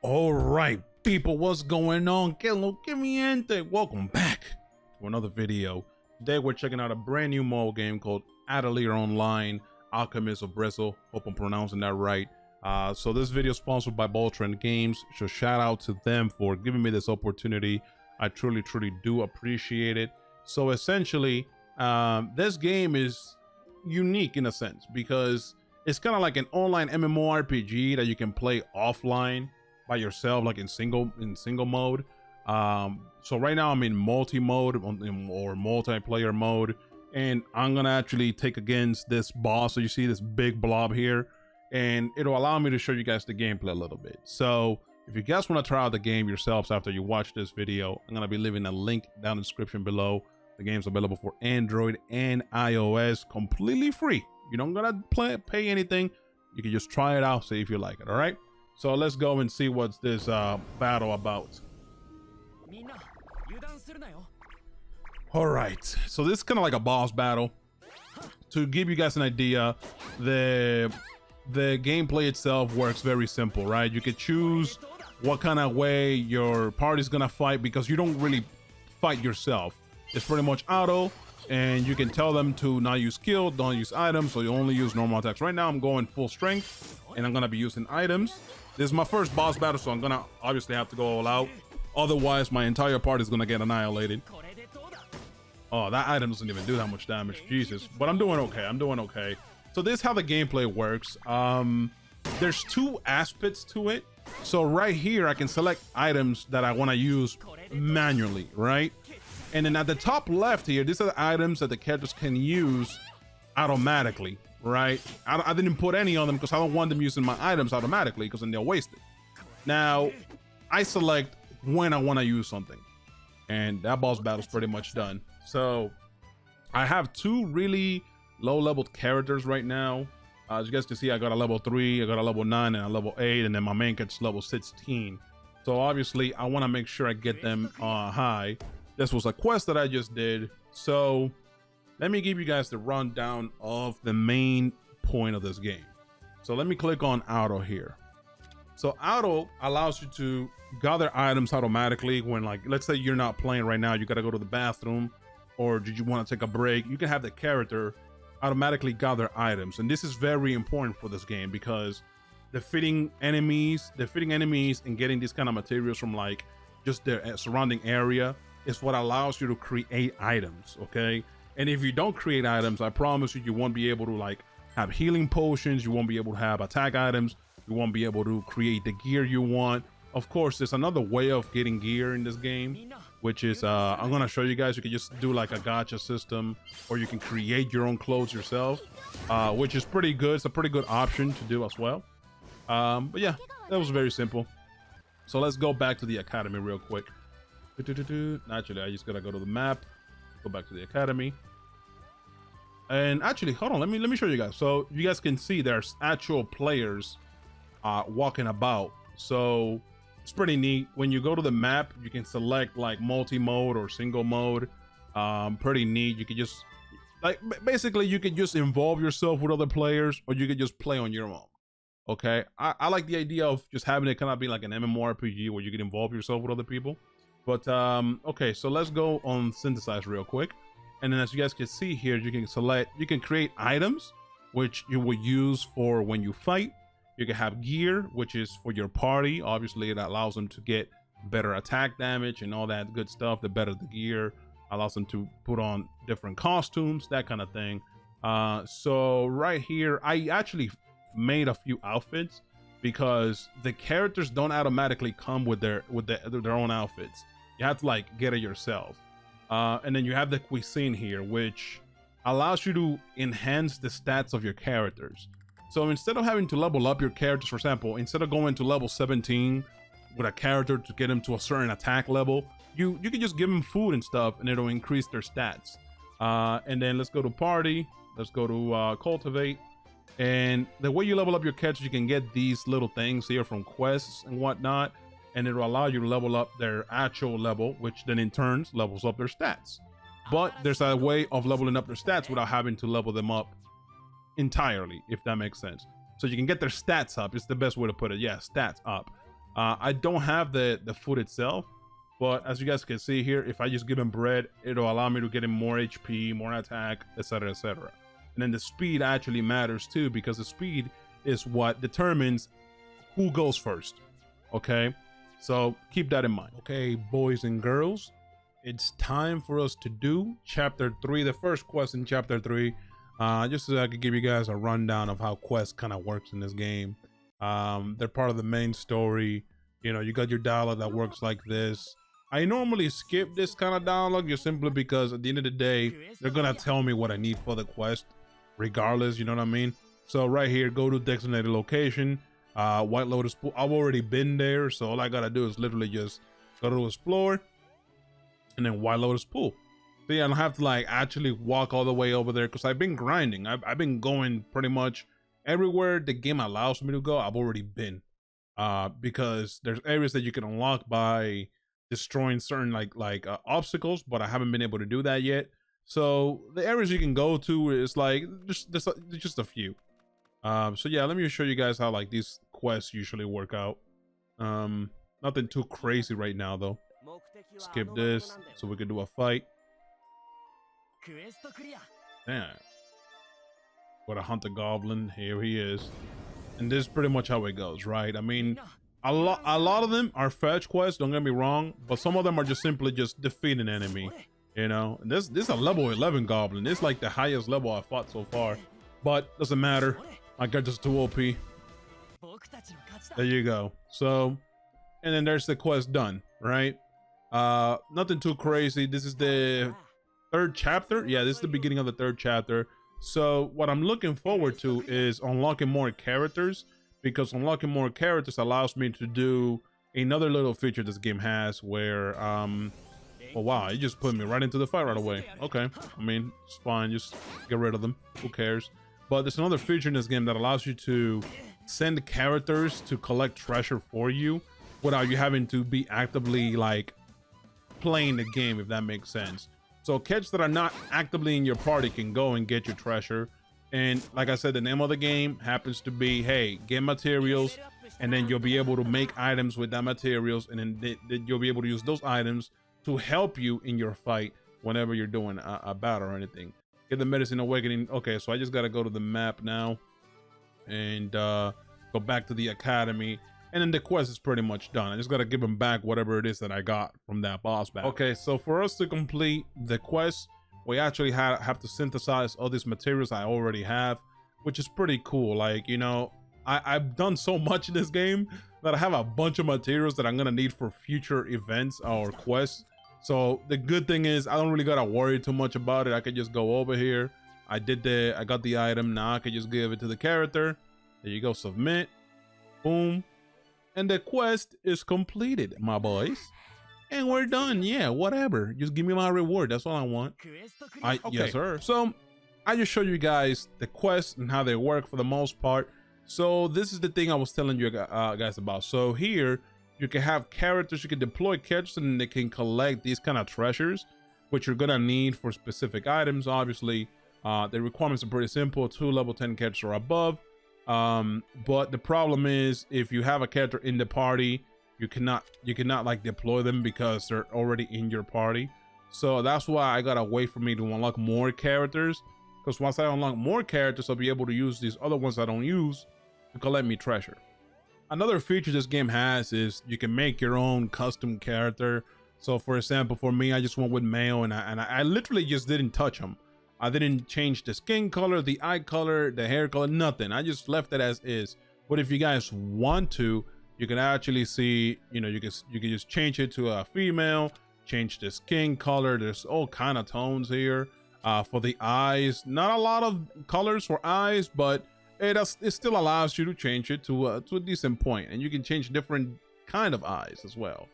All right, people, what's going on? Que mi gente? Welcome back to another video. Today we're checking out a brand new mobile game called Atelier Online, Alchemist of Bressisle. Hope I'm pronouncing that right. So this video is sponsored by Trend Games. So shout out to them for giving me this opportunity. I truly do appreciate it. So essentially, this game is unique in a sense because it's kind of like an online MMORPG that you can play offline by yourself, like in single mode. So right now I'm in multi-mode or multiplayer mode, and I'm gonna actually take against this boss. So you see this big blob here, and it'll allow me to show you guys the gameplay a little bit. So if you guys want to try out the game yourselves after you watch this video, I'm gonna be leaving a link down in the description below. The game's available for Android and iOS, completely free. You don't gotta pay anything. You can just try it out, see if you like it. All right, so let's go and see what's this battle about. All right, so this is kind of like a boss battle. To give you guys an idea, the gameplay itself works very simple, right? You could choose what kind of way your party's gonna fight because you don't really fight yourself. It's pretty much auto, and you can tell them to not use skill, don't use items, so you only use normal attacks. Right now I'm going full strength, and I'm gonna be using items. This is my first boss battle, so I'm gonna obviously have to go all out. Otherwise, my entire party is gonna get annihilated. Oh, that item doesn't even do that much damage, Jesus. But I'm doing okay, So this is how the gameplay works. There's two aspects to it. So right here, I can select items that I wanna use manually, right? And then at the top left here, these are the items that the characters can use automatically, right? I didn't put any on them because I don't want them using my items automatically because then they'll waste it. Now, I select when I want to use something, and that boss battle is pretty much done. So I have two really low-leveled characters right now. As you guys can see, I got a level 3, I got a level 9, and a level 8, and then my main character's level 16. So obviously, I want to make sure I get them high. This was a quest that I just did. So let me give you guys the rundown of the main point of this game. So let me click on auto here. So auto allows you to gather items automatically when, like, let's say you're not playing right now, you got to go to the bathroom, or did you want to take a break? You can have the character automatically gather items. And this is very important for this game because defeating enemies and getting these kind of materials from like just the surrounding area is what allows you to create items, okay? And if you don't create items, I promise you, you won't be able to like have healing potions, you won't be able to have attack items, you won't be able to create the gear you want. Of course, there's another way of getting gear in this game, which is I'm gonna show you guys. You can just do like a gacha system, or you can create your own clothes yourself, which is pretty good. It's a pretty good option to do as well. But yeah, that was very simple. So let's go back to the academy real quick. Actually, I just gotta go to the map, go back to the academy, and actually, hold on, let me show you guys. So you guys can see there's actual players walking about. So it's pretty neat. When you go to the map, you can select like multi-mode or single mode. Pretty neat. You can just like basically you can just involve yourself with other players, or you can just play on your own. Okay, I like the idea of just having it kind of be like an MMORPG where you can involve yourself with other people. But okay, so let's go on synthesize real quick. And then as you guys can see here, you can create items, which you will use for when you fight. You can have gear, which is for your party. Obviously, it allows them to get better attack damage and all that good stuff. The better the gear, allows them to put on different costumes, that kind of thing. So right here, I actually made a few outfits because the characters don't automatically come with their own outfits. You have to like get it yourself. And then you have the Cuisine here, which allows you to enhance the stats of your characters. So instead of having to level up your characters, for example, instead of going to level 17 with a character to get them to a certain attack level, you can just give them food and stuff, and it'll increase their stats. And then let's go to party. Let's go to cultivate. And the way you level up your characters, you can get these little things here from quests and whatnot, and it'll allow you to level up their actual level, which then in turn levels up their stats. But there's a way of leveling up their stats without having to level them up entirely, if that makes sense. So you can get their stats up. It's the best way to put it. Yeah, stats up. I don't have the food itself, but as you guys can see here, if I just give him bread, it'll allow me to get him more HP, more attack, etc, etc. And then the speed actually matters too, because the speed is what determines who goes first. Okay, so keep that in mind. Okay, boys and girls, it's time for us to do chapter 3, the first quest in chapter 3. Just so I could give you guys a rundown of how quest kind of works in this game. They're part of the main story. You know, you got your dialogue that works like this. I normally skip this kind of dialogue just simply because at the end of the day, they're gonna tell me what I need for the quest regardless, you know what I mean? So right here, go to designated location, White Lotus Pool. I've already been there, so all I gotta do is literally just go to explore and then White Lotus Pool. So yeah, I don't have to like actually walk all the way over there because I've been grinding. I've been going pretty much everywhere the game allows me to go. I've already been, because there's areas that you can unlock by destroying certain obstacles, but I haven't been able to do that yet. So the areas you can go to is like just a few. So yeah, let me show you guys how like these quests usually work out. Nothing too crazy right now though. Skip this so we can do a fight. Yeah. What a hunter goblin, here he is. And this is pretty much how it goes, right? I mean, a lot of them are fetch quests, don't get me wrong, but some of them are just simply just defeat an enemy, you know. And this is a level 11 goblin. It's like the highest level I fought so far, but doesn't matter. My character's too OP. There you go. So, and then there's the quest done, right? Nothing too crazy. This is the 3rd chapter. Yeah, this is the beginning of the 3rd chapter. So what I'm looking forward to is unlocking more characters, because unlocking more characters allows me to do another little feature this game has where oh wow, you just put me right into the fight right away. Okay, I mean, it's fine, just get rid of them, who cares. But there's another feature in this game that allows you to send characters to collect treasure for you without you having to be actively like playing the game, if that makes sense. So characters that are not actively in your party can go and get your treasure. And like I said, the name of the game happens to be, hey, get materials, and then you'll be able to make items with that materials, and then you'll be able to use those items to help you in your fight whenever you're doing a battle or anything. Get the medicine awakening. Okay, so I just got to go to the map now and go back to the academy. And then the quest is pretty much done. I just got to give them back whatever it is that I got from that boss battle. Okay, so for us to complete the quest, we actually have to synthesize all these materials I already have, which is pretty cool. Like, you know, I've done so much in this game that I have a bunch of materials that I'm going to need for future events or quests. So the good thing is I don't really got to worry too much about it. I could just go over here. I got the item. Now I could just give it to the character. There you go. Submit. Boom. And the quest is completed, my boys. And we're done. Yeah, whatever. Just give me my reward. That's all I want. Okay. Yes, sir. So I just showed you guys the quests and how they work for the most part. So this is the thing I was telling you guys about. So here you can have characters. You can deploy characters and they can collect these kind of treasures, which you're going to need for specific items. Obviously, the requirements are pretty simple. 2 level 10 characters or above. But the problem is if you have a character in the party, you cannot like deploy them because they're already in your party. So that's why I gotta wait for me to unlock more characters, because once I unlock more characters, I'll be able to use these other ones I don't use to collect me treasure. Another feature this game has is you can make your own custom character. So for example, for me, I just went with male, and I literally just didn't touch him. I didn't change the skin color, the eye color, the hair color, nothing. I just left it as is. But if you guys want to, you can actually see, you know, you can just change it to a female, change the skin color. There's all kind of tones here. For the eyes, not a lot of colors for eyes, but it still allows you to change it to a decent point. And you can change different kind of eyes as well.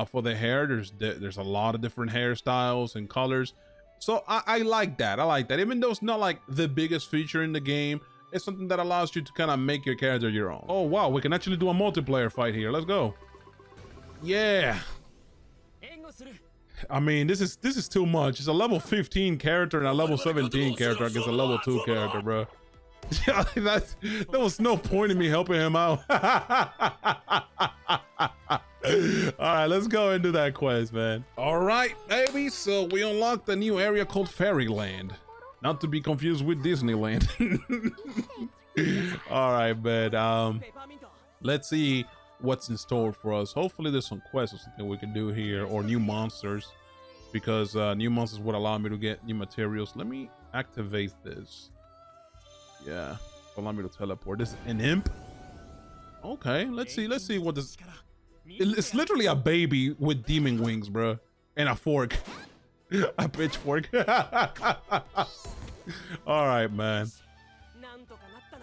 For the hair, there's a lot of different hairstyles and colors. So I like that. I like that. Even though it's not like the biggest feature in the game, it's something that allows you to kind of make your character your own. Oh, wow. We can actually do a multiplayer fight here. Let's go. Yeah. I mean, this is too much. It's a level 15 character and a level 17 character against a level 2 character, bro. Yeah, there was no point in me helping him out. All right, let's go and do that quest, man. All right, baby. So we unlocked a new area called Fairyland, not to be confused with Disneyland. All right, man. Let's see what's in store for us. Hopefully, there's some quests or something we can do here, or new monsters, because new monsters would allow me to get new materials. Let me activate this. Yeah, allow me to teleport. This is an imp. Okay, let's see what this. It's literally a baby with demon wings, bro, and a fork, a pitchfork. All right, man.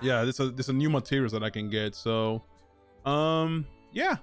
Yeah, this is new materials that I can get. So, yeah,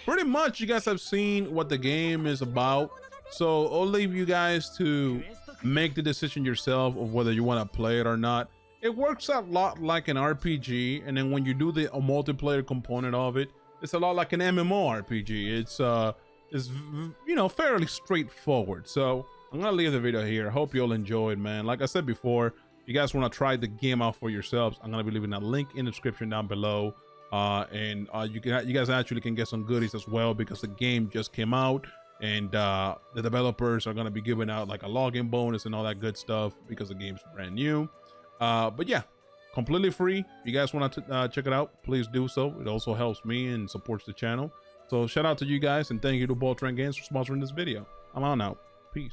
pretty much you guys have seen what the game is about. So I'll leave you guys to make the decision yourself of whether you want to play it or not. It works a lot like an RPG, and then when you do the multiplayer component of it, it's a lot like an MMORPG. It's you know, fairly straightforward. So I'm gonna leave the video here. I hope you all enjoyed, man. Like I said before, if you guys want to try the game out for yourselves, I'm gonna be leaving a link in the description down below. You guys actually can get some goodies as well, because the game just came out, and the developers are gonna be giving out like a login bonus and all that good stuff because the game's brand new. But yeah, completely free. If you guys want to check it out, please do so. It also helps me and supports the channel. So shout out to you guys, and thank you to Ball Train Games for sponsoring this video. I'm out now. Peace.